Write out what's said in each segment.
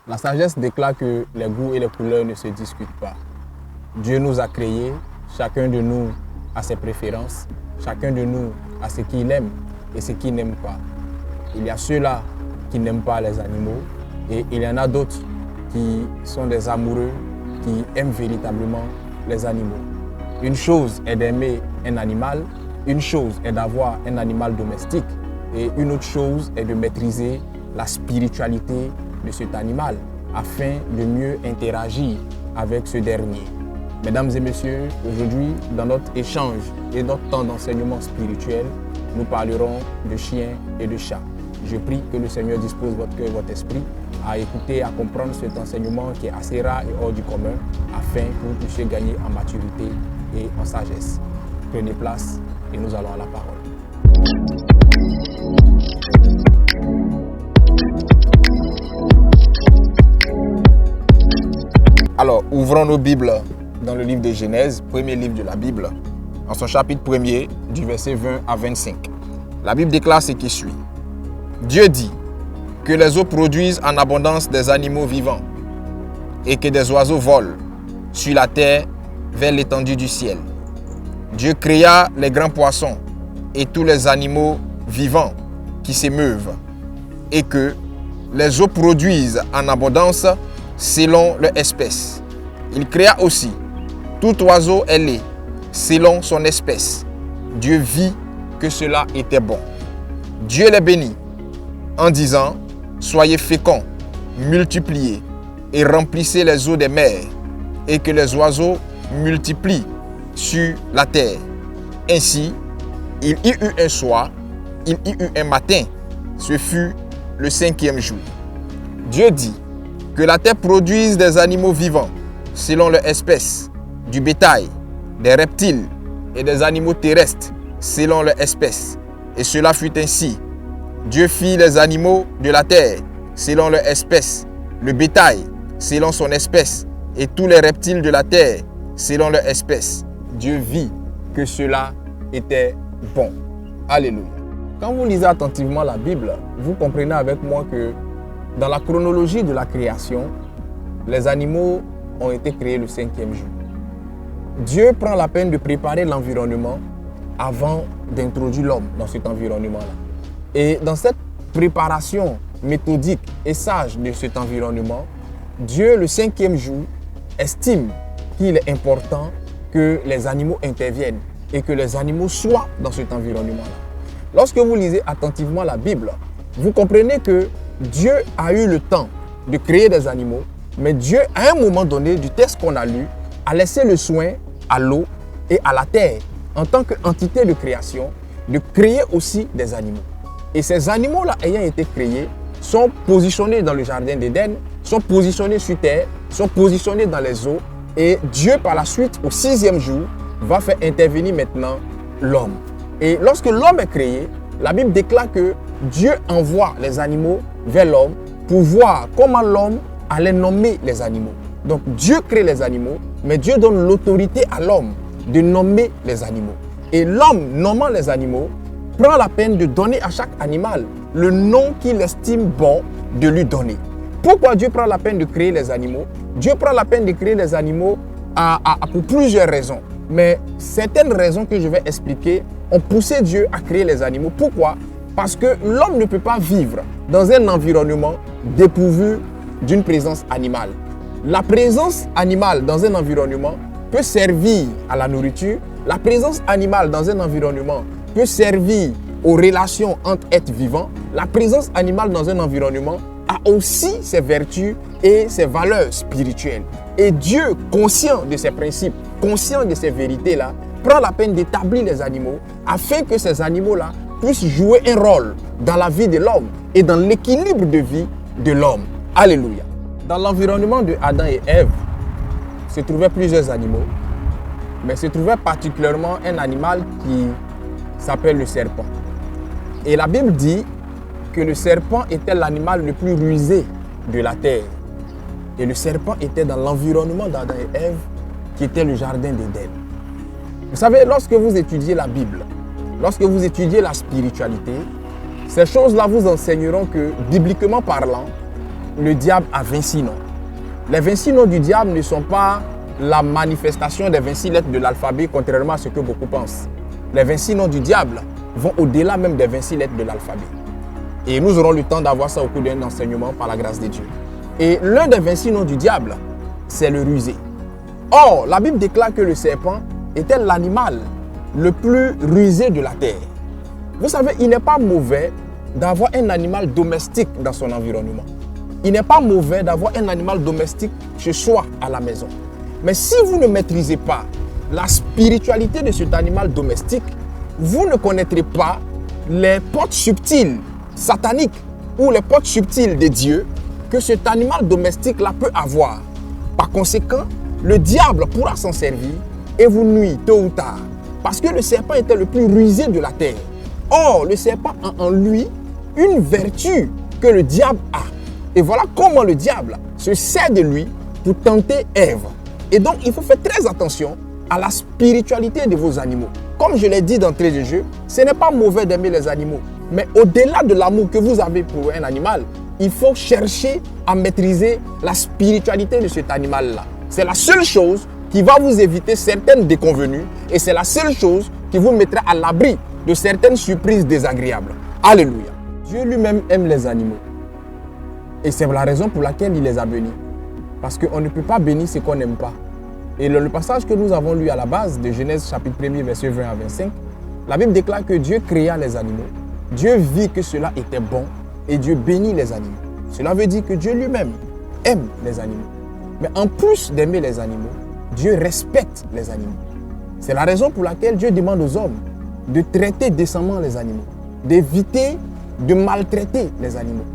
La sagesse déclare que les goûts et les couleurs ne se discutent pas. Dieu nous a créés, chacun de nous a ses préférences, chacun de nous a ce qu'il aime et ce qu'il n'aime pas. Il y a ceux-là qui n'aiment pas les animaux et il y en a d'autres qui sont des amoureux, qui aiment véritablement les animaux. Une chose est d'aimer un animal, une chose est d'avoir un animal domestique et une autre chose est de maîtriser la spiritualité de cet animal afin de mieux interagir avec ce dernier. Mesdames et messieurs, aujourd'hui, dans notre échange et notre temps d'enseignement spirituel, nous parlerons de chiens et de chats. Je prie que le Seigneur dispose votre cœur et votre esprit à écouter et à comprendre cet enseignement qui est assez rare et hors du commun afin que vous puissiez gagner en maturité et en sagesse. Prenez place et nous allons à la parole. Alors, ouvrons nos Bibles dans le livre de Genèse, premier livre de la Bible, en son chapitre 1er, du verset 20 à 25. La Bible déclare ce qui suit. Dieu dit que les eaux produisent en abondance des animaux vivants et que des oiseaux volent sur la terre vers l'étendue du ciel. Dieu créa les grands poissons et tous les animaux vivants qui s'émeuvent et que les eaux produisent en abondance selon leur espèce. Il créa aussi tout oiseau ailé selon son espèce. Dieu vit que cela était bon. Dieu les bénit en disant « Soyez féconds, multipliez et remplissez les eaux des mers et que les oiseaux multiplient sur la terre. » Ainsi, il y eut un soir, il y eut un matin. Ce fut le 5e jour. Dieu dit que la terre produise des animaux vivants selon leur espèce, du bétail, des reptiles et des animaux terrestres selon leur espèce. Et cela fut ainsi. Dieu fit les animaux de la terre selon leur espèce, le bétail selon son espèce et tous les reptiles de la terre selon leur espèce. Dieu vit que cela était bon. Alléluia. Quand vous lisez attentivement la Bible, vous comprenez avec moi que dans la chronologie de la création, les animaux ont été créés le 5e jour. Dieu prend la peine de préparer l'environnement avant d'introduire l'homme dans cet environnement-là. Et dans cette préparation méthodique et sage de cet environnement, Dieu, le 5e jour, estime qu'il est important que les animaux interviennent et que les animaux soient dans cet environnement-là. Lorsque vous lisez attentivement la Bible, vous comprenez que Dieu a eu le temps de créer des animaux, mais Dieu, à un moment donné du texte qu'on a lu, a laissé le soin à l'eau et à la terre, en tant qu'entité de création, de créer aussi des animaux. Et ces animaux-là ayant été créés, sont positionnés dans le jardin d'Éden, sont positionnés sur terre, sont positionnés dans les eaux. Et Dieu, par la suite, au 6e jour, va faire intervenir maintenant l'homme. Et lorsque l'homme est créé, la Bible déclare que Dieu envoie les animaux vers l'homme pour voir comment l'homme allait nommer les animaux. Donc Dieu crée les animaux, mais Dieu donne l'autorité à l'homme de nommer les animaux. Et l'homme, nommant les animaux, prend la peine de donner à chaque animal le nom qu'il estime bon de lui donner. Pourquoi Dieu prend la peine de créer les animaux? Dieu prend la peine de créer les animaux pour plusieurs raisons. Mais certaines raisons que je vais expliquer ont poussé Dieu à créer les animaux. Pourquoi? Parce que l'homme ne peut pas vivre dans un environnement dépourvu d'une présence animale. La présence animale dans un environnement peut servir à la nourriture. La présence animale dans un environnement peut servir aux relations entre êtres vivants. La présence animale dans un environnement a aussi ses vertus et ses valeurs spirituelles. Et Dieu, conscient de ces principes, conscient de ces vérités-là, prend la peine d'établir les animaux afin que ces animaux-là puissent jouer un rôle dans la vie de l'homme et dans l'équilibre de vie de l'homme. Alléluia. Dans l'environnement de Adam et Ève, se trouvaient plusieurs animaux, mais se trouvait particulièrement un animal qui s'appelle le serpent. Et la Bible dit que le serpent était l'animal le plus rusé de la terre. Et le serpent était dans l'environnement d'Adam et Ève, qui était le jardin d'Éden. Vous savez, lorsque vous étudiez la Bible, lorsque vous étudiez la spiritualité, ces choses-là vous enseigneront que, bibliquement parlant, le diable a 26 noms. Les 26 noms du diable ne sont pas la manifestation des 26 lettres de l'alphabet, contrairement à ce que beaucoup pensent. Les 26 noms du diable vont au-delà même des 26 lettres de l'alphabet. Et nous aurons le temps d'avoir ça au cours d'un enseignement par la grâce de Dieu. Et l'un des 26 noms du diable, c'est le rusé. Or, la Bible déclare que le serpent était l'animal le plus rusé de la terre. Vous savez, il n'est pas mauvais d'avoir un animal domestique dans son environnement. Il n'est pas mauvais d'avoir un animal domestique chez soi à la maison. Mais si vous ne maîtrisez pas la spiritualité de cet animal domestique, vous ne connaîtrez pas les portes subtiles sataniques ou les portes subtiles de Dieu que cet animal domestique-là peut avoir. Par conséquent, le diable pourra s'en servir et vous nuire tôt ou tard. Parce que le serpent était le plus rusé de la terre. Or, le serpent a en lui une vertu que le diable a. Et voilà comment le diable se sert de lui pour tenter Ève. Et donc, il faut faire très attention à la spiritualité de vos animaux. Comme je l'ai dit d'entrée de jeu, ce n'est pas mauvais d'aimer les animaux. Mais au-delà de l'amour que vous avez pour un animal, il faut chercher à maîtriser la spiritualité de cet animal-là. C'est la seule chose qui va vous éviter certaines déconvenues et c'est la seule chose qui vous mettra à l'abri de certaines surprises désagréables. Alléluia. Dieu lui-même aime les animaux. Et c'est la raison pour laquelle il les a bénis. Parce qu'on ne peut pas bénir ce qu'on n'aime pas. Et le passage que nous avons lu à la base de Genèse chapitre 1er, verset 20 à 25, la Bible déclare que Dieu créa les animaux. Dieu vit que cela était bon et Dieu bénit les animaux. Cela veut dire que Dieu lui-même aime les animaux. Mais en plus d'aimer les animaux, Dieu respecte les animaux. C'est la raison pour laquelle Dieu demande aux hommes de traiter décemment les animaux, d'éviter de maltraiter les animaux.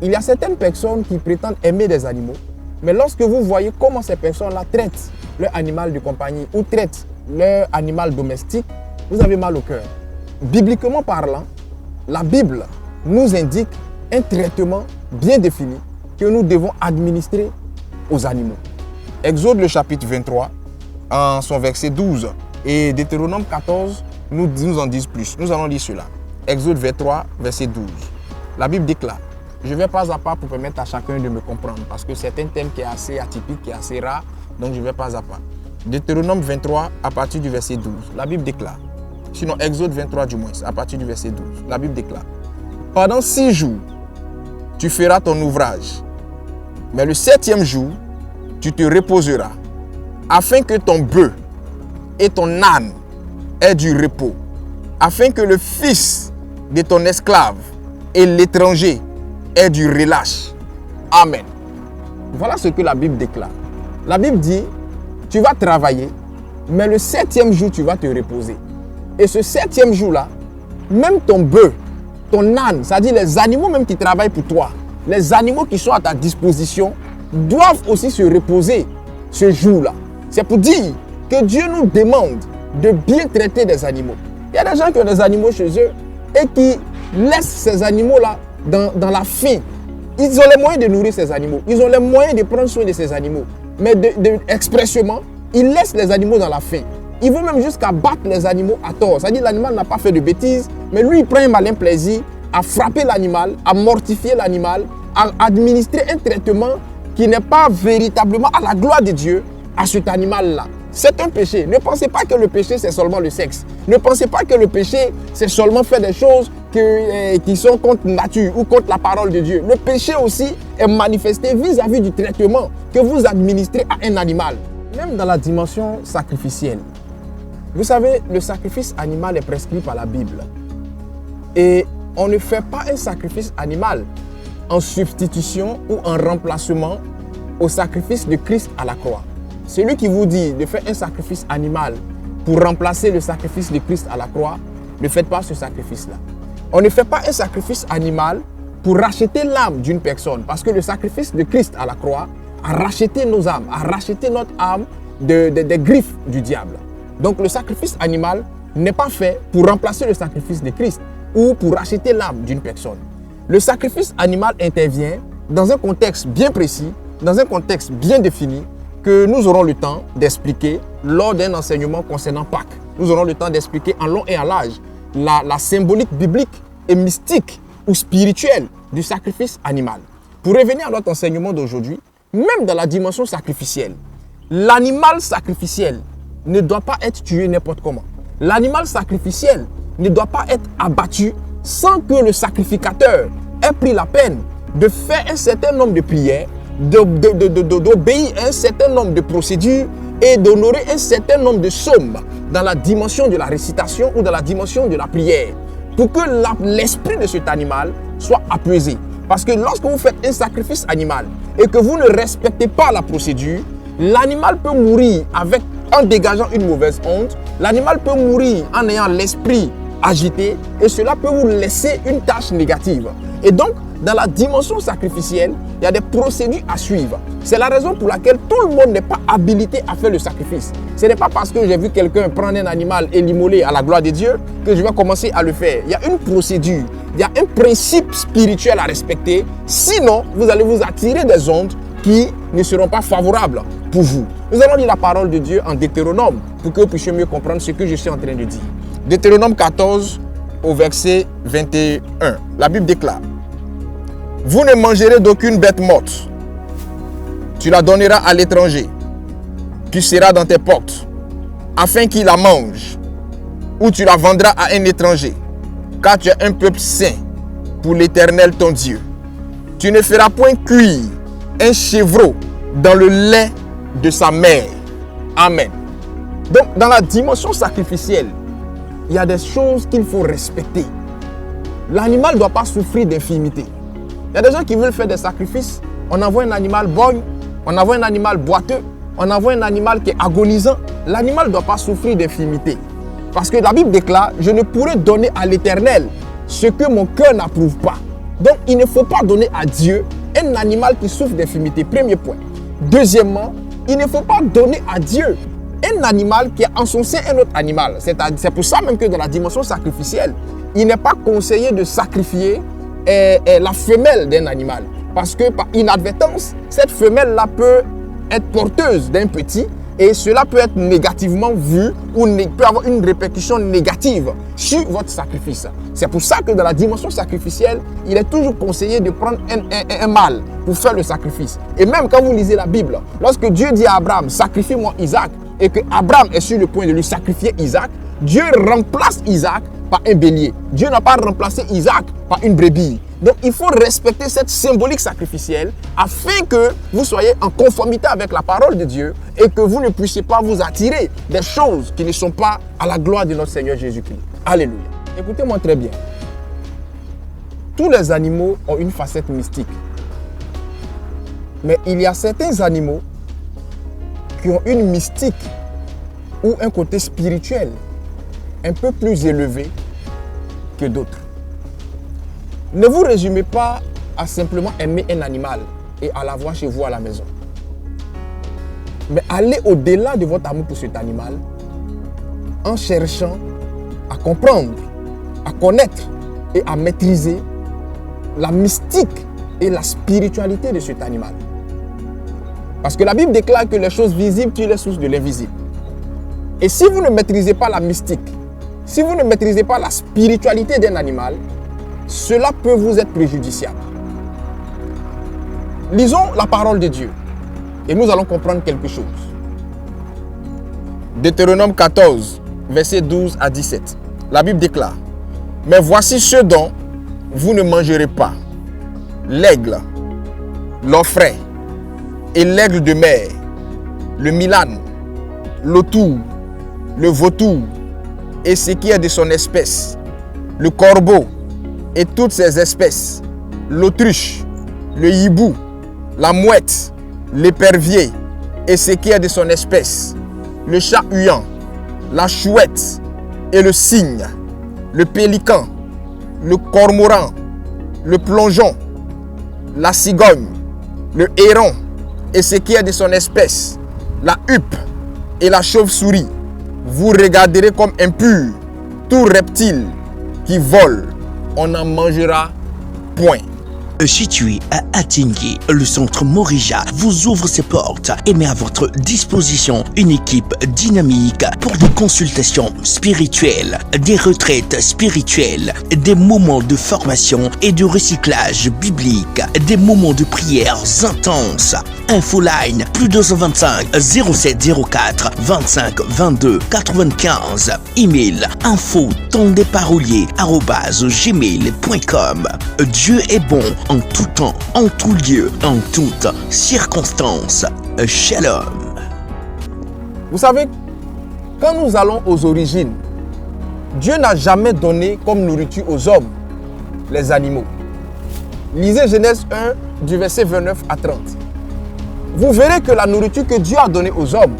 Il y a certaines personnes qui prétendent aimer des animaux, mais lorsque vous voyez comment ces personnes-là traitent leur animal de compagnie ou traitent leur animal domestique, vous avez mal au cœur. Bibliquement parlant, la Bible nous indique un traitement bien défini que nous devons administrer aux animaux. Exode le chapitre 23, en son verset 12 et Deutéronome 14 nous en disent plus. Nous allons lire cela. Exode 23, verset 12. La Bible déclare, je vais pas à pas pour permettre à chacun de me comprendre parce que c'est un thème qui est assez atypique, qui est assez rare, donc je vais pas à pas. Deutéronome 23 à partir du verset 12. La Bible déclare, sinon Exode 23 du moins, à partir du verset 12. La Bible déclare, pendant 6 jours, tu feras ton ouvrage, mais le 7e jour, tu te reposeras, afin que ton bœuf et ton âne aient du repos, afin que le fils de ton esclave et l'étranger aient du relâche. Amen. Voilà ce que la Bible déclare. La Bible dit, tu vas travailler, mais le 7e jour, tu vas te reposer. Et ce 7e jour-là, même ton bœuf, ton âne, c'est-à-dire les animaux même qui travaillent pour toi, les animaux qui sont à ta disposition, doivent aussi se reposer ce jour-là. C'est pour dire que Dieu nous demande de bien traiter des animaux. Il y a des gens qui ont des animaux chez eux et qui laissent ces animaux-là dans la faim. Ils ont les moyens de nourrir ces animaux. Ils ont les moyens de prendre soin de ces animaux. Mais expressément, ils laissent les animaux dans la faim. Ils vont même jusqu'à battre les animaux à tort. C'est-à-dire que l'animal n'a pas fait de bêtises, mais lui, il prend un malin plaisir à frapper l'animal, à mortifier l'animal, à administrer un traitement qui n'est pas véritablement à la gloire de Dieu à cet animal-là. C'est un péché. Ne pensez pas que le péché, c'est seulement le sexe. Ne pensez pas que le péché, c'est seulement faire des choses qui sont contre nature ou contre la parole de Dieu. Le péché aussi est manifesté vis-à-vis du traitement que vous administrez à un animal. Même dans la dimension sacrificielle. Vous savez, le sacrifice animal est prescrit par la Bible. Et on ne fait pas un sacrifice animal en substitution ou en remplacement au sacrifice de Christ à la croix. Celui qui vous dit de faire un sacrifice animal pour remplacer le sacrifice de Christ à la croix, ne faites pas ce sacrifice-là. On ne fait pas un sacrifice animal pour racheter l'âme d'une personne, parce que le sacrifice de Christ à la croix a racheté nos âmes, a racheté notre âme des griffes du diable. Donc le sacrifice animal n'est pas fait pour remplacer le sacrifice de Christ ou pour racheter l'âme d'une personne. Le sacrifice animal intervient dans un contexte bien précis, dans un contexte bien défini, que nous aurons le temps d'expliquer lors d'un enseignement concernant Pâques. Nous aurons le temps d'expliquer en long et en large la symbolique biblique et mystique ou spirituelle du sacrifice animal. Pour revenir à notre enseignement d'aujourd'hui, même dans la dimension sacrificielle, l'animal sacrificiel ne doit pas être tué n'importe comment. L'animal sacrificiel ne doit pas être abattu sans que le sacrificateur ait pris la peine de faire un certain nombre de prières, d'obéir à un certain nombre de procédures et d'honorer un certain nombre de sommes dans la dimension de la récitation ou dans la dimension de la prière, pour que l'esprit de cet animal soit apaisé. Parce que lorsque vous faites un sacrifice animal et que vous ne respectez pas la procédure, l'animal peut mourir en dégageant une mauvaise honte, l'animal peut mourir en ayant l'esprit agité et cela peut vous laisser une tâche négative. Et donc, dans la dimension sacrificielle, il y a des procédures à suivre. C'est la raison pour laquelle tout le monde n'est pas habilité à faire le sacrifice. Ce n'est pas parce que j'ai vu quelqu'un prendre un animal et l'immoler à la gloire de Dieu que je vais commencer à le faire. Il y a une procédure, il y a un principe spirituel à respecter. Sinon, vous allez vous attirer des ondes qui ne seront pas favorables pour vous. Nous allons lire la parole de Dieu en Deutéronome pour que vous puissiez mieux comprendre ce que je suis en train de dire. Deutéronome 14 au verset 21. La Bible déclare: vous ne mangerez d'aucune bête morte. Tu la donneras à l'étranger qui sera dans tes portes, afin qu'il la mange, ou tu la vendras à un étranger, car tu es un peuple saint pour l'Éternel ton Dieu. Tu ne feras point cuire un chevreau dans le lait de sa mère. Amen. Donc, dans la dimension sacrificielle, il y a des choses qu'il faut respecter. L'animal ne doit pas souffrir d'infirmité. Il y a des gens qui veulent faire des sacrifices. On envoie un animal borgne, on envoie un animal boiteux, on envoie un animal qui est agonisant. L'animal ne doit pas souffrir d'infirmité. Parce que la Bible déclare: je ne pourrai donner à l'Éternel ce que mon cœur n'approuve pas. Donc, il ne faut pas donner à Dieu un animal qui souffre d'infirmité. Premier point. Deuxièmement, il ne faut pas donner à Dieu un animal qui a en son sein un autre animal. C'est pour ça même que dans la dimension sacrificielle, il n'est pas conseillé de sacrifier la femelle d'un animal. Parce que par inadvertance, cette femelle-là peut être porteuse d'un petit et cela peut être négativement vu ou peut avoir une répercussion négative sur votre sacrifice. C'est pour ça que dans la dimension sacrificielle, il est toujours conseillé de prendre un mâle pour faire le sacrifice. Et même quand vous lisez la Bible, lorsque Dieu dit à Abraham: sacrifie-moi Isaac, et que Abraham est sur le point de lui sacrifier Isaac, Dieu remplace Isaac par un bélier. Dieu n'a pas remplacé Isaac par une brebis. Donc il faut respecter cette symbolique sacrificielle afin que vous soyez en conformité avec la parole de Dieu et que vous ne puissiez pas vous attirer des choses qui ne sont pas à la gloire de notre Seigneur Jésus-Christ. Alléluia. Écoutez-moi très bien. Tous les animaux ont une facette mystique. Mais il y a certains animaux qui ont une mystique ou un côté spirituel un peu plus élevé que d'autres. Ne vous résumez pas à simplement aimer un animal et à l'avoir chez vous à la maison. Mais allez au-delà de votre amour pour cet animal en cherchant à comprendre, à connaître et à maîtriser la mystique et la spiritualité de cet animal. Parce que la Bible déclare que les choses visibles tuent les sources de l'invisible. Et si vous ne maîtrisez pas la mystique, si vous ne maîtrisez pas la spiritualité d'un animal, cela peut vous être préjudiciable. Lisons la parole de Dieu et nous allons comprendre quelque chose. Deutéronome 14, versets 12 à 17. La Bible déclare: mais voici ce dont vous ne mangerez pas: l'aigle, l'orfraie et l'aigle de mer, le milan, l'autour, le vautour et ce qui est de son espèce, le corbeau et toutes ses espèces, l'autruche, le hibou, la mouette, l'épervier et ce qui est de son espèce, le chat huant, la chouette et le cygne, le pélican, le cormoran, le plongeon, la cigogne, le héron et ce qui est de son espèce, la huppe et la chauve-souris. Vous regarderez comme impur tout reptile qui vole. On n'en mangera point. Situé à Atingui, le centre Morija vous ouvre ses portes et met à votre disposition une équipe dynamique pour des consultations spirituelles, des retraites spirituelles, des moments de formation et de recyclage biblique, des moments de prières intenses. Infoline plus 225 0704 25 22 95. Email info tondesparoliers@gmail.com. Dieu est bon en tout temps, en tout lieu, en toutes circonstances. Shalom. Vous savez, quand nous allons aux origines, Dieu n'a jamais donné comme nourriture aux hommes les animaux. Lisez Genèse 1 du verset 29 à 30. Vous verrez que la nourriture que Dieu a donnée aux hommes,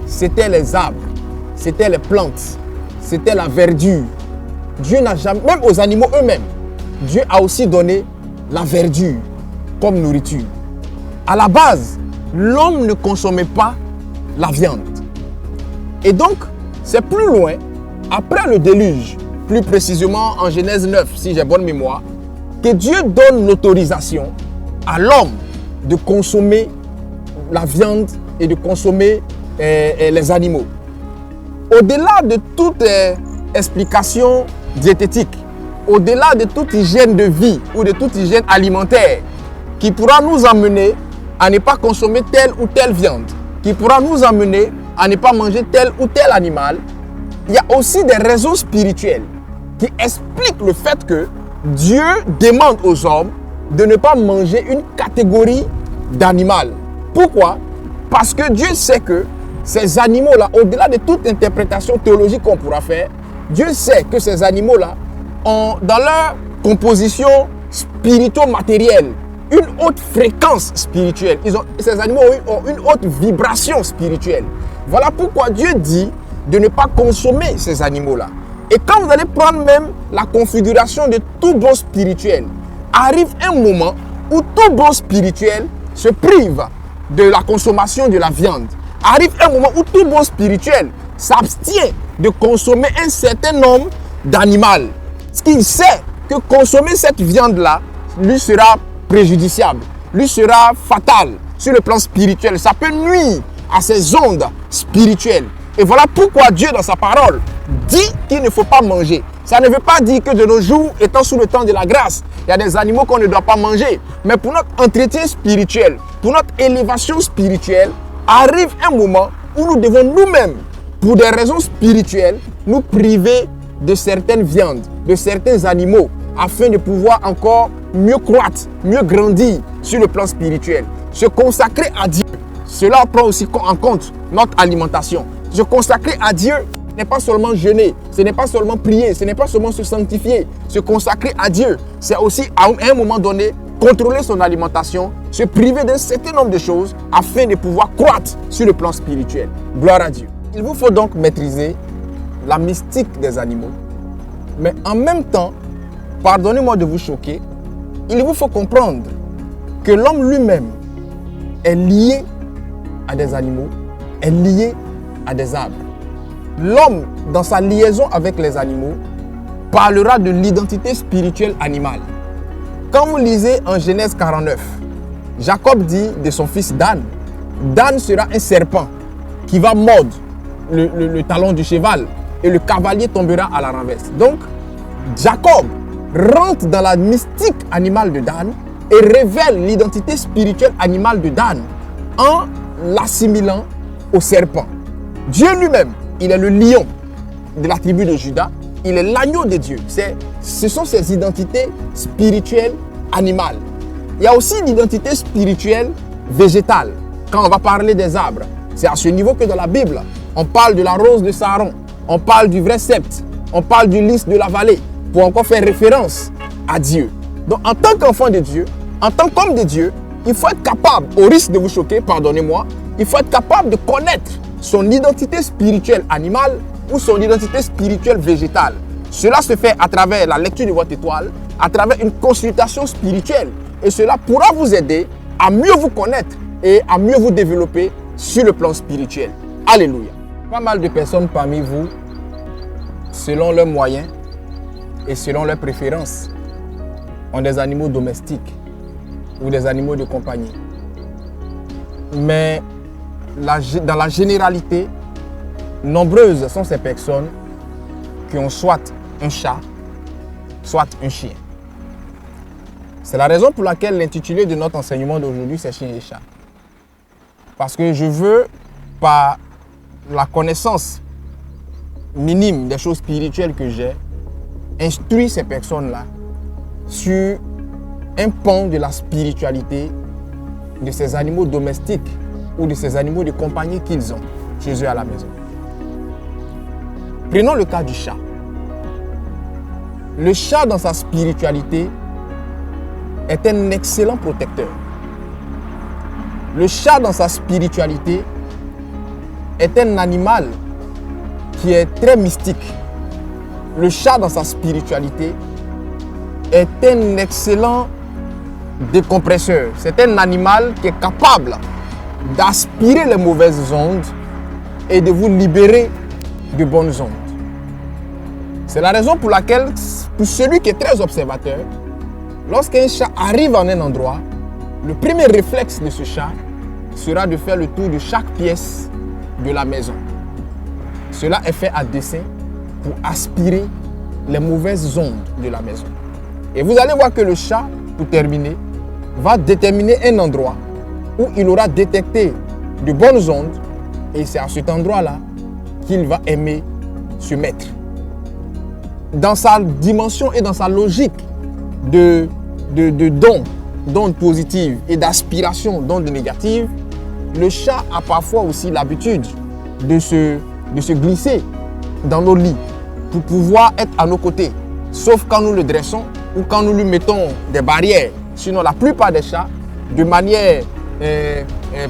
c'était les arbres, c'était les plantes, c'était la verdure. Dieu n'a jamais, même aux animaux eux-mêmes, Dieu a aussi donné la verdure comme nourriture. À la base, l'homme ne consommait pas la viande. Et donc, c'est plus loin, après le déluge, plus précisément en Genèse 9, si j'ai bonne mémoire, que Dieu donne l'autorisation à l'homme de consommer la viande et de consommer les animaux. Au-delà de toute explication diététique, au-delà de toute hygiène de vie ou de toute hygiène alimentaire qui pourra nous amener à ne pas consommer telle ou telle viande, qui pourra nous amener à ne pas manger tel ou tel animal, il y a aussi des raisons spirituelles qui expliquent le fait que Dieu demande aux hommes de ne pas manger une catégorie d'animal. Pourquoi? Parce que Dieu sait que ces animaux-là, au-delà de toute interprétation théologique qu'on pourra faire, Dieu sait que ces animaux-là ont, dans leur composition spirito-matérielle, une haute fréquence spirituelle. Ces animaux ont une haute vibration spirituelle. Voilà pourquoi Dieu dit de ne pas consommer ces animaux-là. Et quand vous allez prendre même la configuration de tout bon spirituel, arrive un moment où tout bon spirituel se prive de la consommation de la viande. Arrive un moment où tout bon spirituel s'abstient de consommer un certain nombre d'animaux. Ce qu'il sait que consommer cette viande-là lui sera préjudiciable, lui sera fatal sur le plan spirituel. Ça peut nuire à ses ondes spirituelles. Et voilà pourquoi Dieu, dans sa parole, dit qu'il ne faut pas manger. Ça ne veut pas dire que de nos jours, étant sous le temps de la grâce, il y a des animaux qu'on ne doit pas manger. Mais pour notre entretien spirituel, pour notre élévation spirituelle, arrive un moment où nous devons nous-mêmes, pour des raisons spirituelles, nous priver de certaines viandes, de certains animaux, afin de pouvoir encore mieux croître, mieux grandir sur le plan spirituel. Se consacrer à Dieu, cela prend aussi en compte notre alimentation. Se consacrer à Dieu, ce n'est pas seulement jeûner, ce n'est pas seulement prier, ce n'est pas seulement se sanctifier. Se consacrer à Dieu, c'est aussi à un moment donné contrôler son alimentation, se priver d'un certain nombre de choses afin de pouvoir croître sur le plan spirituel. Gloire à Dieu. Il vous faut donc maîtriser la mystique des animaux. Mais en même temps, pardonnez-moi de vous choquer, il vous faut comprendre que l'homme lui-même est lié à des animaux, est lié à des arbres. L'homme, dans sa liaison avec les animaux, parlera de l'identité spirituelle animale. Quand vous lisez en Genèse 49, Jacob dit de son fils Dan, Dan sera un serpent qui va mordre le talon du cheval et le cavalier tombera à la renverse. Donc, Jacob rentre dans la mystique animale de Dan et révèle l'identité spirituelle animale de Dan en l'assimilant au serpent. Dieu lui-même, il est le lion de la tribu de Juda, il est l'agneau de Dieu. Ce sont ses identités spirituelles animales. Il y a aussi l'identité spirituelle végétale. Quand on va parler des arbres, c'est à ce niveau que dans la Bible, on parle de la rose de Saron, on parle du vrai sept, on parle du lys de la vallée, pour encore faire référence à Dieu. Donc en tant qu'enfant de Dieu, en tant qu'homme de Dieu, il faut être capable, au risque de vous choquer, pardonnez-moi, il faut être capable de connaître son identité spirituelle animale ou son identité spirituelle végétale. Cela se fait à travers la lecture de votre étoile, à travers une consultation spirituelle. Et cela pourra vous aider à mieux vous connaître et à mieux vous développer sur le plan spirituel. Alléluia. Pas mal de personnes parmi vous, selon leurs moyens et selon leurs préférences, ont des animaux domestiques. ou des animaux de compagnie. Mais dans la généralité, nombreuses sont ces personnes qui ont soit un chat, soit un chien. C'est la raison pour laquelle l'intitulé de notre enseignement d'aujourd'hui, c'est Chien et chat. Parce que je veux, par la connaissance minime des choses spirituelles que j'ai, instruire ces personnes-là sur un pan de la spiritualité de ces animaux domestiques ou de ces animaux de compagnie qu'ils ont chez eux à la maison. Prenons le cas du chat. Le chat, dans sa spiritualité, est un excellent protecteur. Le chat, dans sa spiritualité, est un animal qui est très mystique. Le chat, dans sa spiritualité, est un excellent décompresseur. C'est un animal qui est capable d'aspirer les mauvaises ondes et de vous libérer de bonnes ondes. C'est la raison pour laquelle, pour celui qui est très observateur, lorsqu'un chat arrive en un endroit, le premier réflexe de ce chat sera de faire le tour de chaque pièce de la maison. Cela est fait à dessein pour aspirer les mauvaises ondes de la maison. Et vous allez voir que le chat, pour terminer, va déterminer un endroit où il aura détecté de bonnes ondes et c'est à cet endroit-là qu'il va aimer se mettre. Dans sa dimension et dans sa logique de d'ondes positives et d'aspiration d'ondes négatives, le chat a parfois aussi l'habitude de se glisser dans nos lits pour pouvoir être à nos côtés, sauf quand nous le dressons ou quand nous lui mettons des barrières. Sinon, la plupart des chats, de manière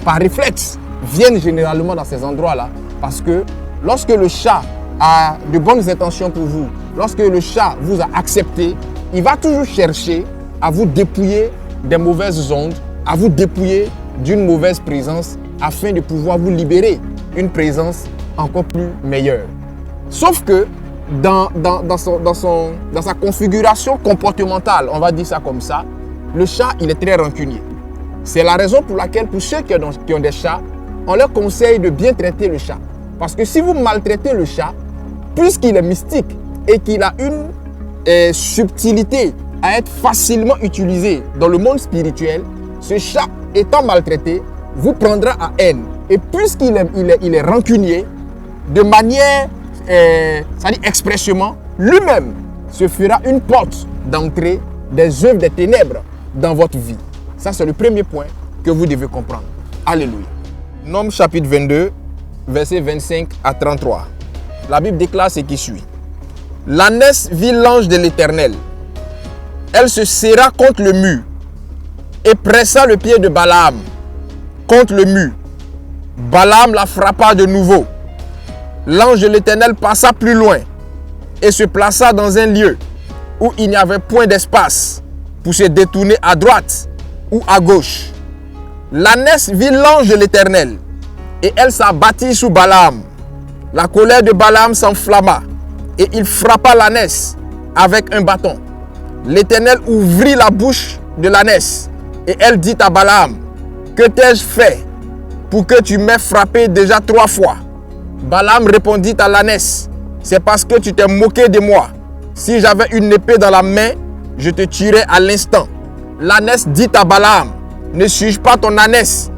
par réflexe, viennent généralement dans ces endroits-là parce que lorsque le chat a de bonnes intentions pour vous, lorsque le chat vous a accepté, il va toujours chercher à vous dépouiller des mauvaises ondes, à vous dépouiller d'une mauvaise présence afin de pouvoir vous libérer une présence encore plus meilleure. Sauf que dans sa configuration comportementale, on va dire ça comme ça, le chat, il est très rancunier. C'est la raison pour laquelle, pour ceux qui ont des chats, on leur conseille de bien traiter le chat. Parce que si vous maltraitez le chat, puisqu'il est mystique et qu'il a une subtilité à être facilement utilisé dans le monde spirituel, ce chat étant maltraité vous prendra à haine. Et puisqu'il est rancunier, de manière, c'est-à-dire expressément, lui-même se fera une porte d'entrée des œuvres des ténèbres dans votre vie. Ça, c'est le premier point que vous devez comprendre. Alléluia. Nombres chapitre 22, versets 25 à 33. La Bible déclare ce qui suit. L'ânesse vit l'ange de l'Éternel. Elle se serra contre le mur et pressa le pied de Balaam contre le mur. Balaam la frappa de nouveau. L'ange de l'Éternel passa plus loin et se plaça dans un lieu où il n'y avait point d'espace pour se détourner à droite ou à gauche. L'ânesse vit l'ange de l'Éternel et elle s'abattit sous Balaam. La colère de Balaam s'enflamma et il frappa l'ânesse avec un bâton. L'Éternel ouvrit la bouche de l'ânesse et elle dit à Balaam, « Que t'ai-je fait pour que tu m'aies frappé déjà 3 fois ?» Balaam répondit à l'ânesse, « C'est parce que tu t'es moqué de moi. Si j'avais une épée dans la main, je te tuerais à l'instant. » L'ânesse dit à Balaam, « Ne suis-je pas ton ânesse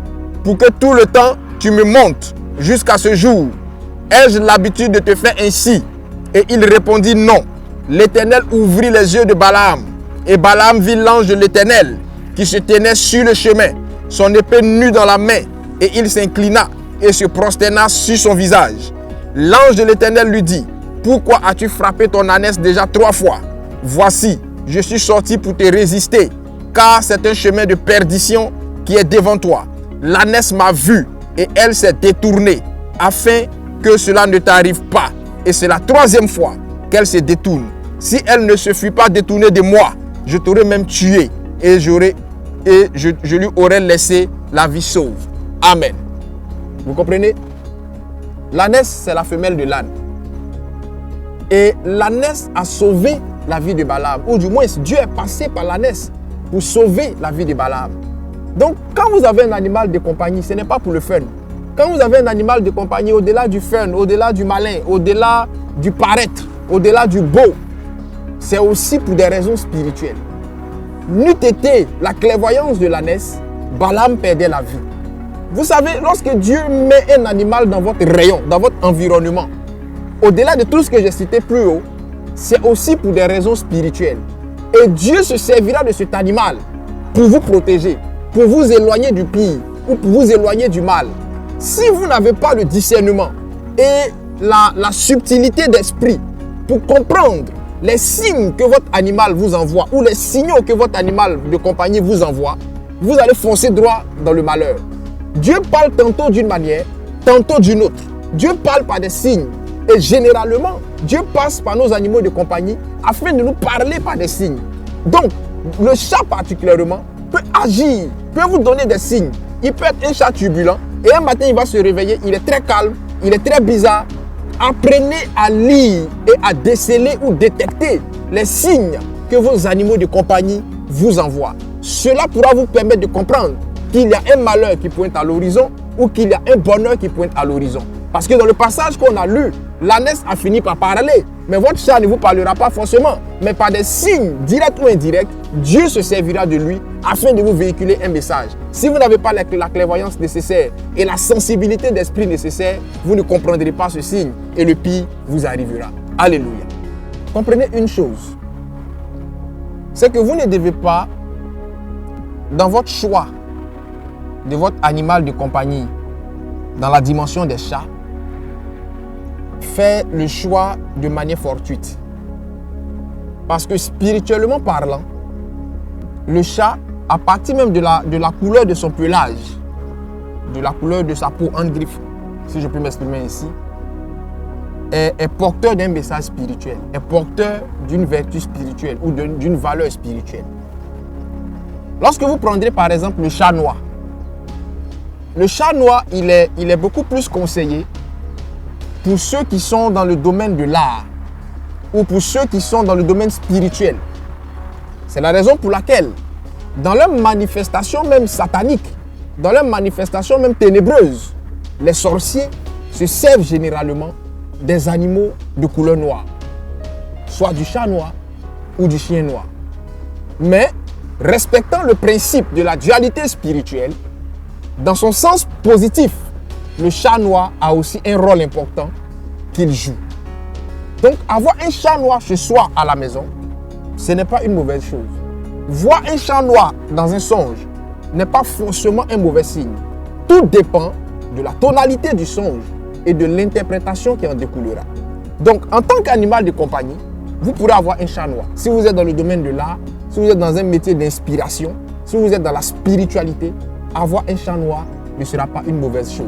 pour que tout le temps tu me montes jusqu'à ce jour? Ai-je l'habitude de te faire ainsi ?» Et il répondit, « Non. » L'Éternel ouvrit les yeux de Balaam, et Balaam vit l'ange de l'Éternel qui se tenait sur le chemin, son épée nue dans la main, et il s'inclina et se prosterna sur son visage. L'ange de l'Éternel lui dit, « Pourquoi as-tu frappé ton ânesse déjà 3 fois? Voici, je suis sorti pour te résister, car c'est un chemin de perdition qui est devant toi. L'ânesse m'a vu et elle s'est détournée, afin que cela ne t'arrive pas. Et c'est la 3e fois qu'elle se détourne. Si elle ne se fût pas détournée de moi, je t'aurais même tué et je lui aurais laissé la vie sauve. » Amen. Vous comprenez? L'ânesse, c'est la femelle de l'âne. Et l'ânesse a sauvé la vie de Balaam. Ou du moins, Dieu est passé par l'ânesse pour sauver la vie de Balaam. Donc, quand vous avez un animal de compagnie, ce n'est pas pour le fun. Quand vous avez un animal de compagnie, au-delà du fun, au-delà du malin, au-delà du paraître, au-delà du beau, c'est aussi pour des raisons spirituelles. N'eût été la clairvoyance de l'ânesse, Balaam perdait la vie. Vous savez, lorsque Dieu met un animal dans votre rayon, dans votre environnement, au-delà de tout ce que j'ai cité plus haut, c'est aussi pour des raisons spirituelles. Et Dieu se servira de cet animal pour vous protéger, pour vous éloigner du pire ou pour vous éloigner du mal. Si vous n'avez pas le discernement et la subtilité d'esprit pour comprendre les signes que votre animal vous envoie ou les signaux que votre animal de compagnie vous envoie, vous allez foncer droit dans le malheur. Dieu parle tantôt d'une manière, tantôt d'une autre. Dieu parle par des signes. Et généralement, Dieu passe par nos animaux de compagnie afin de nous parler par des signes. Donc, le chat particulièrement peut agir, peut vous donner des signes. Il peut être un chat turbulent et un matin, il va se réveiller, il est très calme, il est très bizarre. Apprenez à lire et à déceler ou détecter les signes que vos animaux de compagnie vous envoient. Cela pourra vous permettre de comprendre qu'il y a un malheur qui pointe à l'horizon ou qu'il y a un bonheur qui pointe à l'horizon. Parce que dans le passage qu'on a lu, l'ânesse a fini par parler. Mais votre chat ne vous parlera pas forcément. Mais par des signes, directs ou indirects, Dieu se servira de lui afin de vous véhiculer un message. Si vous n'avez pas la clairvoyance nécessaire et la sensibilité d'esprit nécessaire, vous ne comprendrez pas ce signe et le pire vous arrivera. Alléluia. Comprenez une chose. C'est que vous ne devez pas, dans votre choix de votre animal de compagnie, dans la dimension des chats, faire le choix de manière fortuite. Parce que spirituellement parlant, le chat, à partir même de la couleur de son pelage, de la couleur de sa peau en griffe, si je peux m'exprimer ici, est porteur d'un message spirituel, est porteur d'une vertu spirituelle ou d'une valeur spirituelle. Lorsque vous prendrez par exemple le chat noir, il est beaucoup plus conseillé pour ceux qui sont dans le domaine de l'art ou pour ceux qui sont dans le domaine spirituel. C'est la raison pour laquelle, dans leurs manifestations même sataniques, dans leurs manifestations même ténébreuses, les sorciers se servent généralement des animaux de couleur noire, soit du chat noir ou du chien noir. Mais, respectant le principe de la dualité spirituelle, dans son sens positif, le chat noir a aussi un rôle important qu'il joue. Donc, avoir un chat noir chez soi à la maison, ce n'est pas une mauvaise chose. Voir un chat noir dans un songe n'est pas forcément un mauvais signe. Tout dépend de la tonalité du songe et de l'interprétation qui en découlera. Donc, en tant qu'animal de compagnie, vous pourrez avoir un chat noir. Si vous êtes dans le domaine de l'art, si vous êtes dans un métier d'inspiration, si vous êtes dans la spiritualité, avoir un chat noir ne sera pas une mauvaise chose.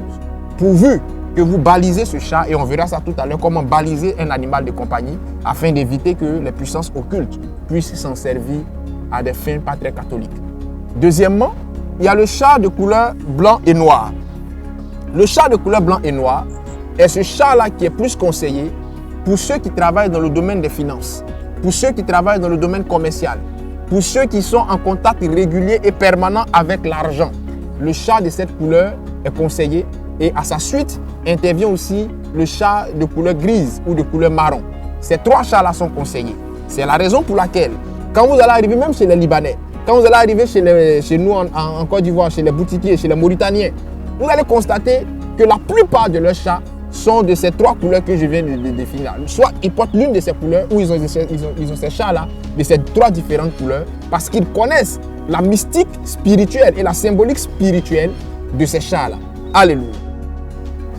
Pourvu que vous balisez ce chat, et on verra ça tout à l'heure, comment baliser un animal de compagnie afin d'éviter que les puissances occultes puissent s'en servir à des fins pas très catholiques. Deuxièmement, il y a le chat de couleur blanc et noir. Le chat de couleur blanc et noir est ce chat-là qui est plus conseillé pour ceux qui travaillent dans le domaine des finances, pour ceux qui travaillent dans le domaine commercial, pour ceux qui sont en contact régulier et permanent avec l'argent. Le chat de cette couleur est conseillé et à sa suite intervient aussi le chat de couleur grise ou de couleur marron. Ces trois chats-là sont conseillés. C'est la raison pour laquelle, quand vous allez arriver même chez les Libanais, quand vous allez arriver chez nous en Côte d'Ivoire, chez les boutiquiers, chez les Mauritaniens, vous allez constater que la plupart de leurs chats sont de ces trois couleurs que je viens de définir. Soit ils portent l'une de ces couleurs ou ils ont ces chats-là de ces trois différentes couleurs parce qu'ils connaissent la mystique spirituelle et la symbolique spirituelle de ces chats-là. Alléluia.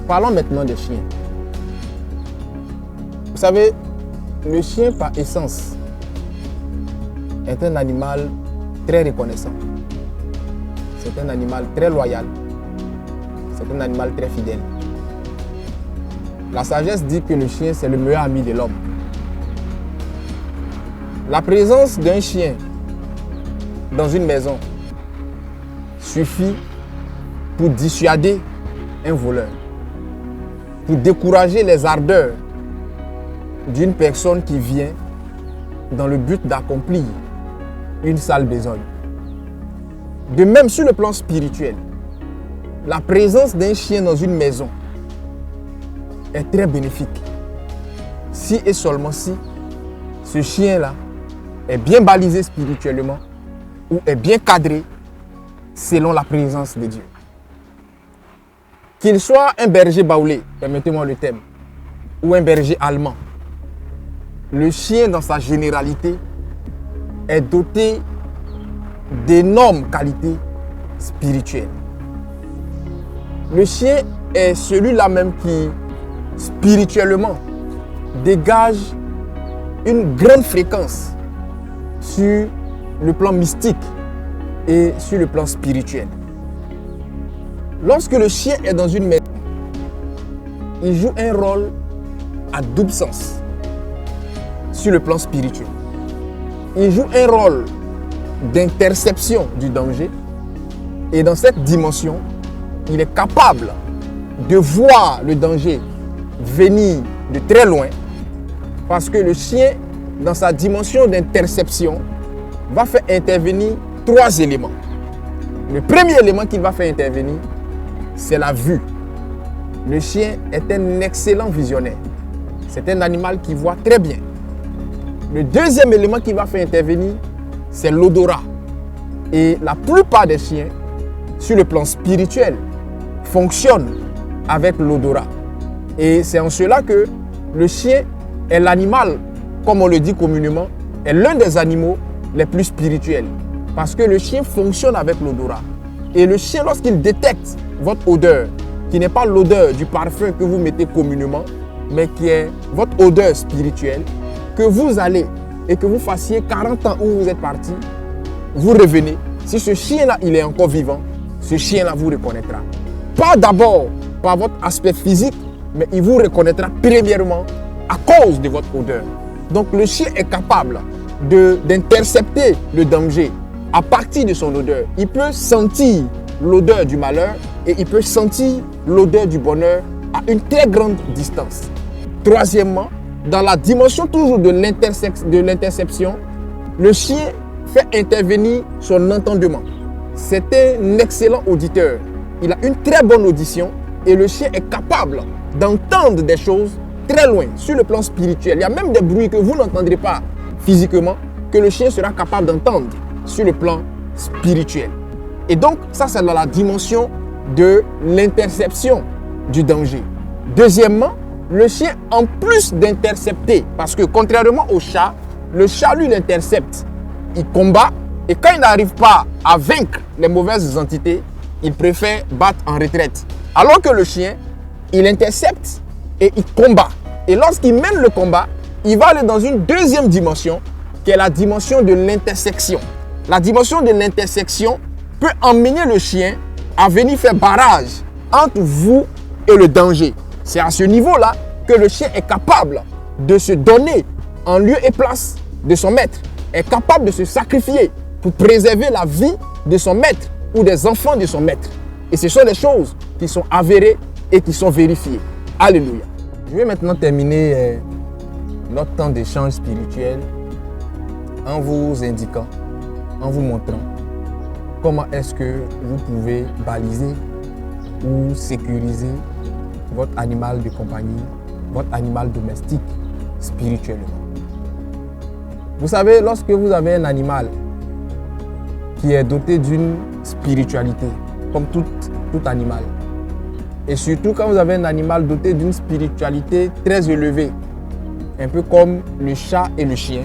Parlons maintenant des chiens. Vous savez, le chien par essence est un animal très reconnaissant. C'est un animal très loyal. C'est un animal très fidèle. La sagesse dit que le chien, c'est le meilleur ami de l'homme. La présence d'un chien dans une maison suffit pour dissuader un voleur, pour décourager les ardeurs d'une personne qui vient dans le but d'accomplir une sale besogne. De même, sur le plan spirituel, la présence d'un chien dans une maison est très bénéfique. Si et seulement si ce chien-là est bien balisé spirituellement ou est bien cadré selon la présence de Dieu. Qu'il soit un berger baoulé, permettez-moi le thème, ou un berger allemand, le chien dans sa généralité est doté d'énormes qualités spirituelles. Le chien est celui-là même qui, spirituellement, dégage une grande fréquence sur le plan mystique et sur le plan spirituel. Lorsque le chien est dans une maison, il joue un rôle à double sens sur le plan spirituel. Il joue un rôle d'interception du danger et dans cette dimension, il est capable de voir le danger venir de très loin parce que le chien, dans sa dimension d'interception, va faire intervenir 3 éléments. Le premier élément qu'il va faire intervenir, c'est la vue. Le chien est un excellent visionnaire. C'est un animal qui voit très bien. Le deuxième élément qu'il va faire intervenir, c'est l'odorat. Et la plupart des chiens, sur le plan spirituel, fonctionnent avec l'odorat. Et c'est en cela que le chien est l'animal, comme on le dit communément, est l'un des animaux les plus spirituels. Parce que le chien fonctionne avec l'odorat. Et le chien, lorsqu'il détecte votre odeur, qui n'est pas l'odeur du parfum que vous mettez communément, mais qui est votre odeur spirituelle, que vous allez et que vous fassiez 40 ans où vous êtes parti, vous revenez. Si ce chien-là, il est encore vivant, ce chien-là vous reconnaîtra. Pas d'abord par votre aspect physique, mais il vous reconnaîtra premièrement à cause de votre odeur. Donc le chien est capable d'intercepter le danger à partir de son odeur. Il peut sentir l'odeur du malheur et il peut sentir l'odeur du bonheur à une très grande distance. Troisièmement, dans la dimension toujours de l'interception, le chien fait intervenir son entendement. C'est un excellent auditeur. Il a une très bonne audition et le chien est capable d'entendre des choses très loin sur le plan spirituel. Il y a même des bruits que vous n'entendrez pas physiquement que le chien sera capable d'entendre sur le plan spirituel. Et donc, ça, c'est dans la dimension de l'interception du danger. Deuxièmement, le chien, en plus d'intercepter, parce que contrairement au chat, le chat, lui, l'intercepte. Il combat et quand il n'arrive pas à vaincre les mauvaises entités, il préfère battre en retraite. Alors que le chien, il intercepte et il combat. Et lorsqu'il mène le combat, il va aller dans une deuxième dimension, qui est la dimension de l'intersection. La dimension de l'intersection peut emmener le chien à venir faire barrage entre vous et le danger. C'est à ce niveau-là que le chien est capable de se donner en lieu et place de son maître, est capable de se sacrifier pour préserver la vie de son maître ou des enfants de son maître. Et ce sont des choses qui sont avérées et qui sont vérifiées. Alléluia. Je vais maintenant terminer notre temps d'échange spirituel en vous indiquant, en vous montrant comment est-ce que vous pouvez baliser ou sécuriser votre animal de compagnie, votre animal domestique spirituellement. Vous savez, lorsque vous avez un animal qui est doté d'une spiritualité, comme tout animal, et surtout quand vous avez un animal doté d'une spiritualité très élevée, un peu comme le chat et le chien,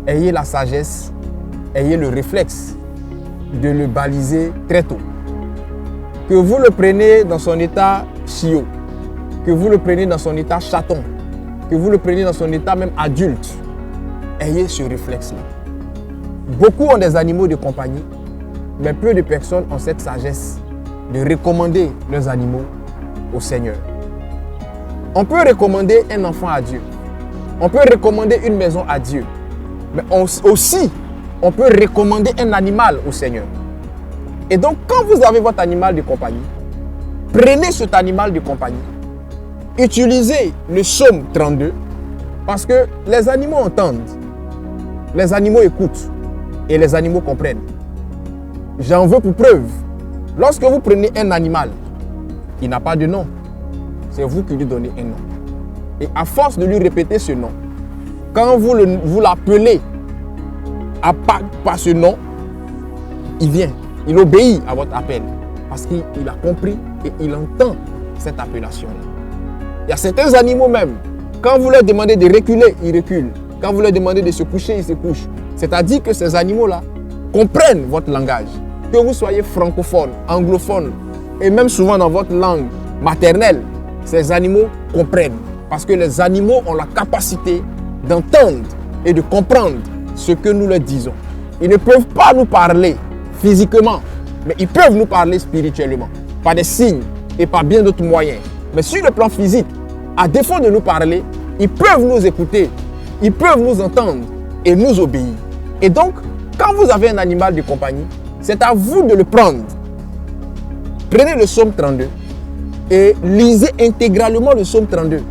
ayez la sagesse, ayez le réflexe de le baliser très tôt. Que vous le preniez dans son état chiot, que vous le preniez dans son état chaton, que vous le preniez dans son état même adulte, ayez ce réflexe-là. Beaucoup ont des animaux de compagnie, mais peu de personnes ont cette sagesse de recommander leurs animaux au Seigneur. On peut recommander un enfant à Dieu. On peut recommander une maison à Dieu. Mais aussi, on peut recommander un animal au Seigneur. Et donc, quand vous avez votre animal de compagnie, prenez cet animal de compagnie, utilisez le psaume 32, parce que les animaux entendent, les animaux écoutent et les animaux comprennent. j'en veux pour preuve. Lorsque vous prenez un animal, il n'a pas de nom. C'est vous qui lui donnez un nom. Et à force de lui répéter ce nom, quand vous l'appelez par ce nom, il vient. Il obéit à votre appel. Parce qu'il a compris et il entend cette appellation-là. Il y a certains animaux même, quand vous leur demandez de reculer, ils reculent. Quand vous leur demandez de se coucher, ils se couchent. C'est-à-dire que ces animaux-là comprennent votre langage. Que vous soyez francophone, anglophone, et même souvent dans votre langue maternelle, ces animaux comprennent. Parce que les animaux ont la capacité d'entendre et de comprendre ce que nous leur disons. Ils ne peuvent pas nous parler physiquement, mais ils peuvent nous parler spirituellement, par des signes et par bien d'autres moyens. Mais sur le plan physique, à défaut de nous parler, ils peuvent nous écouter, ils peuvent nous entendre et nous obéir. Et donc, quand vous avez un animal de compagnie, c'est à vous de le prendre. Prenez le psaume 32 et lisez intégralement le psaume 32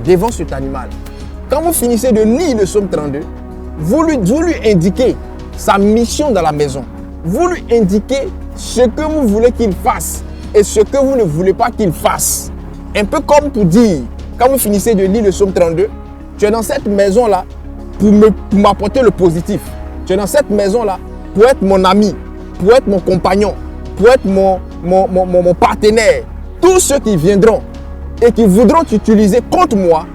devant cet animal. Quand vous finissez de lire le psaume 32, vous lui indiquez sa mission dans la maison. Vous lui indiquez ce que vous voulez qu'il fasse et ce que vous ne voulez pas qu'il fasse. Un peu comme pour dire, quand vous finissez de lire le psaume 32, tu es dans cette maison-là pour m'apporter le positif. Tu es dans cette maison-là pour être mon ami, pour être mon compagnon, pour être mon partenaire. Tous ceux qui viendront et qui voudront t'utiliser contre moi,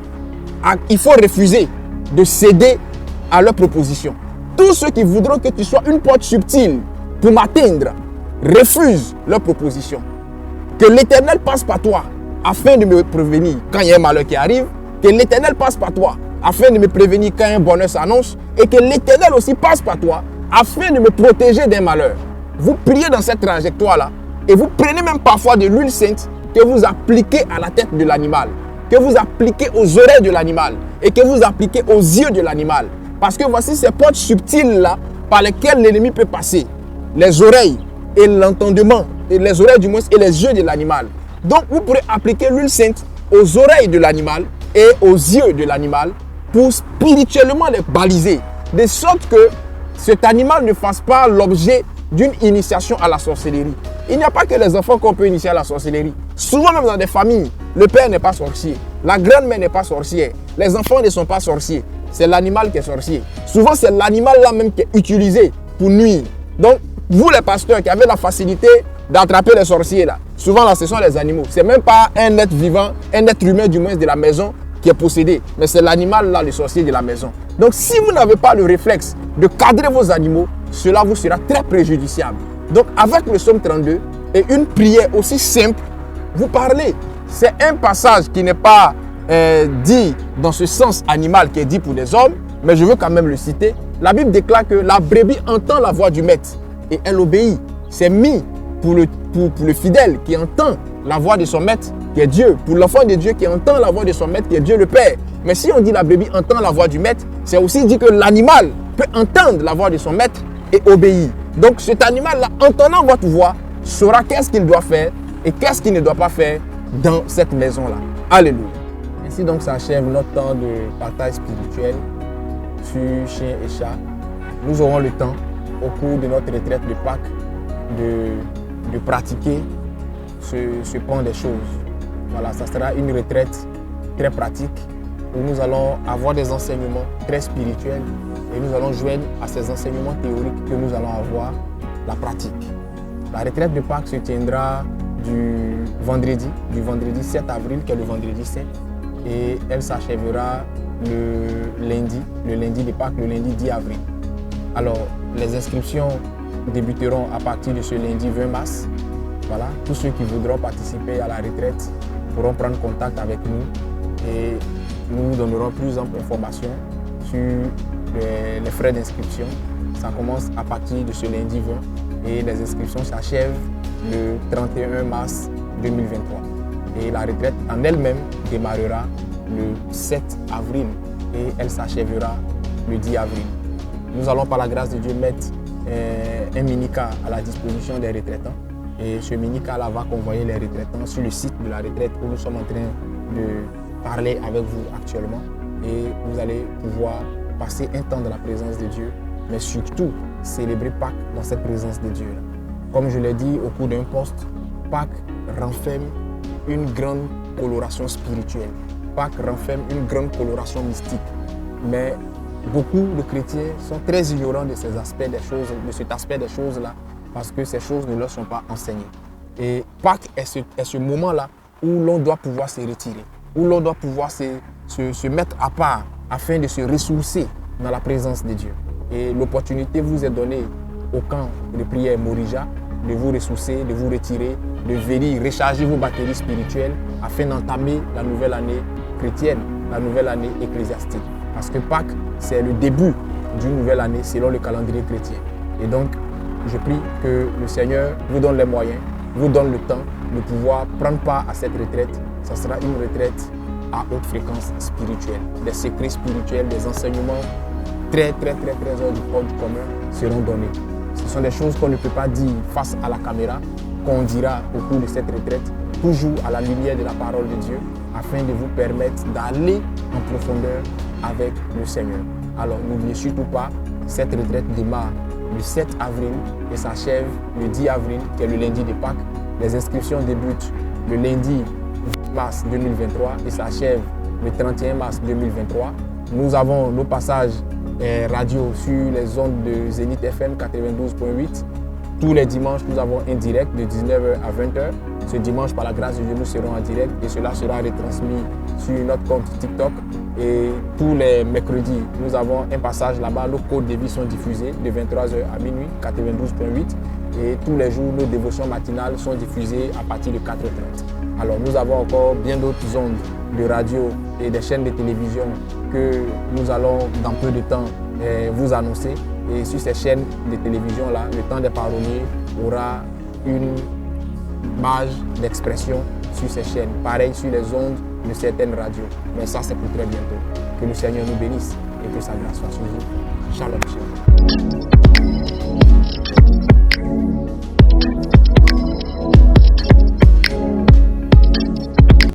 il faut refuser de céder à leurs propositions. Tous ceux qui voudront que tu sois une porte subtile pour m'atteindre, refusent leurs propositions. Que l'Éternel passe par toi afin de me prévenir quand il y a un malheur qui arrive. Que l'Éternel passe par toi afin de me prévenir quand un bonheur s'annonce. Et que l'Éternel aussi passe par toi afin de me protéger d'un malheur. Vous priez dans cette trajectoire-là et vous prenez même parfois de l'huile sainte que vous appliquez à la tête de l'animal, que vous appliquez aux oreilles de l'animal et que vous appliquez aux yeux de l'animal. Parce que voici ces portes subtiles-là par lesquelles l'ennemi peut passer. Les oreilles et l'entendement, et les oreilles du moins et les yeux de l'animal. Donc vous pourrez appliquer l'huile sainte aux oreilles de l'animal et aux yeux de l'animal pour spirituellement les baliser. De sorte que cet animal ne fasse pas l'objet d'une initiation à la sorcellerie. Il n'y a pas que les enfants qu'on peut initier à la sorcellerie. Souvent même dans des familles, le père n'est pas sorcier, la grand-mère n'est pas sorcière, les enfants ne sont pas sorciers. C'est l'animal qui est sorcier. Souvent c'est l'animal là même qui est utilisé pour nuire. Donc vous les pasteurs qui avez la facilité d'attraper les sorciers là, souvent là ce sont les animaux. C'est même pas un être vivant, un être humain du moins de la maison qui est possédé, mais c'est l'animal là, le sorcier de la maison. Donc si vous n'avez pas le réflexe de cadrer vos animaux, cela vous sera très préjudiciable. Donc avec le psaume 32 et une prière aussi simple, vous parlez. C'est un passage qui n'est pas dit dans ce sens animal qui est dit pour les hommes, mais je veux quand même le citer. La Bible déclare que la brebis entend la voix du maître et elle obéit. C'est mis pour le fidèle qui entend la voix de son maître, qui est Dieu, pour l'enfant de Dieu qui entend la voix de son maître, qui est Dieu le Père. Mais si on dit la brebis entend la voix du maître, c'est aussi dit que l'animal peut entendre la voix de son maître et obéir. Donc cet animal-là, entendant votre voix, saura qu'est-ce qu'il doit faire et qu'est-ce qu'il ne doit pas faire dans cette maison-là. Alléluia. Ainsi donc s'achève notre temps de partage spirituel sur chien et chat. Nous aurons le temps, au cours de notre retraite de Pâques, de pratiquer ce pan des choses. Voilà, ça sera une retraite très pratique où nous allons avoir des enseignements très spirituels et nous allons joindre à ces enseignements théoriques que nous allons avoir la pratique. La retraite de Pâques se tiendra du vendredi 7 avril, qui est le vendredi saint, et elle s'achèvera le lundi de Pâques, le lundi 10 avril. Alors, les inscriptions débuteront à partir de ce lundi 20 mars. Voilà, tous ceux qui voudront participer à la retraite pourront prendre contact avec nous et nous vous donnerons plus d'informations sur les frais d'inscription. Ça commence à partir de ce lundi 20 et les inscriptions s'achèvent le 31 mars 2023. Et la retraite en elle-même démarrera le 7 avril et elle s'achèvera le 10 avril. Nous allons par la grâce de Dieu mettre un mini-cas à la disposition des retraitants. Et ce mini-cas là va convoyer les retraitants sur le site de la retraite où nous sommes en train de parler avec vous actuellement. Et vous allez pouvoir passer un temps dans la présence de Dieu, mais surtout célébrer Pâques dans cette présence de Dieu là. Comme je l'ai dit au cours d'un post, Pâques renferme une grande coloration spirituelle. Pâques renferme une grande coloration mystique. Mais beaucoup de chrétiens sont très ignorants de cet aspect des choses-là, parce que ces choses ne leur sont pas enseignées. Et Pâques est ce moment-là où l'on doit pouvoir se retirer, où l'on doit pouvoir se mettre à part afin de se ressourcer dans la présence de Dieu. Et l'opportunité vous est donnée au camp de prière Morija de vous ressourcer, de vous retirer, de venir recharger vos batteries spirituelles afin d'entamer la nouvelle année chrétienne, la nouvelle année ecclésiastique. Parce que Pâques, c'est le début d'une nouvelle année selon le calendrier chrétien. Et donc, je prie que le Seigneur vous donne les moyens, vous donne le temps de pouvoir prendre part à cette retraite. Ce sera une retraite à haute fréquence spirituelle. Des secrets spirituels, des enseignements très hors du commun seront donnés. Ce sont des choses qu'on ne peut pas dire face à la caméra, qu'on dira au cours de cette retraite, toujours à la lumière de la parole de Dieu, afin de vous permettre d'aller en profondeur avec le Seigneur. Alors n'oubliez surtout pas, cette retraite démarre le 7 avril et s'achève le 10 avril, qui est le lundi de Pâques. Les inscriptions débutent le lundi 20 mars 2023 et s'achèvent le 31 mars 2023. Nous avons nos passages radio sur les ondes de Zénith FM 92.8. Tous les dimanches, nous avons un direct de 19h à 20h. Ce dimanche, par la grâce de Dieu, nous serons en direct et cela sera retransmis sur notre compte TikTok. Et tous les mercredis, nous avons un passage là-bas. Nos codes de vie sont diffusés de 23h à minuit, 92.8. Et tous les jours, nos dévotions matinales sont diffusées à partir de 4h30. Alors, nous avons encore bien d'autres ondes de radio et des chaînes de télévision que nous allons dans peu de temps vous annoncer. Et sur ces chaînes de télévision-là, le temps des paroliers aura une marge d'expression sur ces chaînes. Pareil sur les ondes de certaines radios. Mais ça, c'est pour très bientôt. Que le Seigneur nous bénisse et que sa grâce soit sur vous. Shalom, shalom.